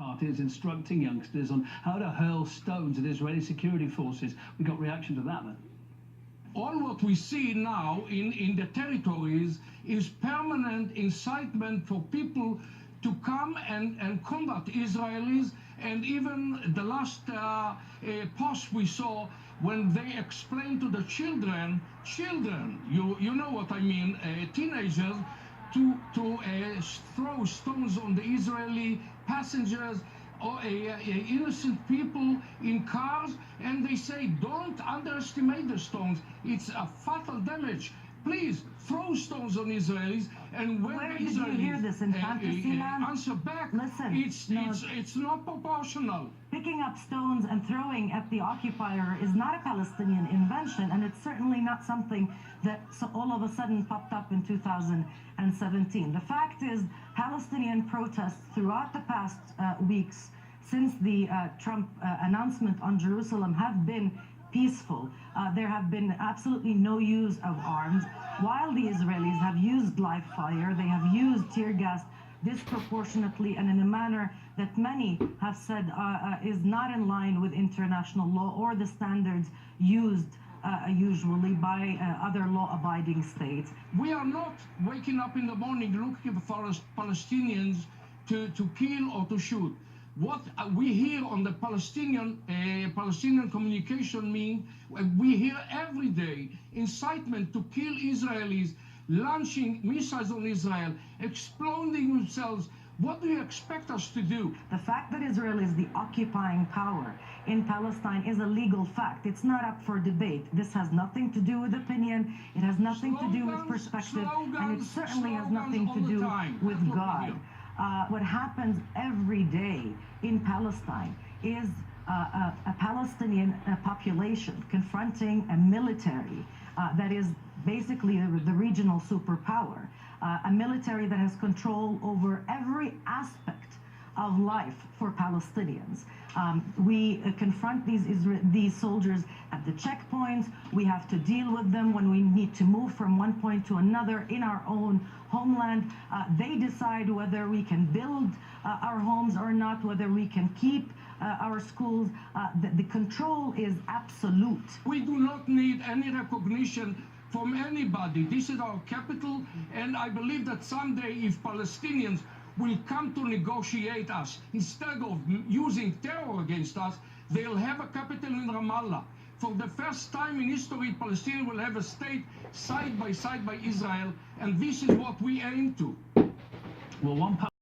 Party is instructing youngsters on how to hurl stones at Israeli security forces. We got reaction to that then. All what we see now in the territories is permanent incitement for people to come and combat Israelis, and even the last post we saw when they explained to the children, you know what I mean, teenagers, to throw stones on the Israeli passengers or innocent people in cars, and they say, don't underestimate the stones. It's a fatal damage. Please throw stones on Israelis, and when Where the did you hear this in Fantasyland? answer back, Listen, it's not proportional. Picking up stones and throwing at the occupier is not a Palestinian invention, and it's certainly not something that all of a sudden popped up in 2017. The fact is, Palestinian protests throughout the past weeks since the Trump announcement on Jerusalem have been peaceful. There have been absolutely no use of arms. While the Israelis have used live fire, they have used tear gas disproportionately and in a manner that many have said is not in line with international law or the standards used usually by other law-abiding states. We are not waking up in the morning looking for Palestinians to kill or to shoot. What we hear on the Palestinian communication mean, we hear every day incitement to kill Israelis, launching missiles on Israel, exploding themselves. What do you expect us to do? The fact that Israel is the occupying power in Palestine is a legal fact. It's not up for debate. This has nothing to do with opinion. It has nothing to do with perspective, and it certainly has nothing to do with God. What happens every day in Palestine is a Palestinian population confronting a military that is basically the regional superpower, a military that has control over every aspect of life for Palestinians. We confront these soldiers at the checkpoints. We have to deal with them when we need to move from one point to another in our own homeland. They decide whether we can build our homes or not, whether we can keep our schools. The control is absolute. We do not need any recognition from anybody. This is our capital, and I believe that someday if Palestinians will come to negotiate us, instead of using terror against us, they'll have a capital in Ramallah. For the first time in history, Palestine will have a state side by Israel, and this is what we aim to. Well, one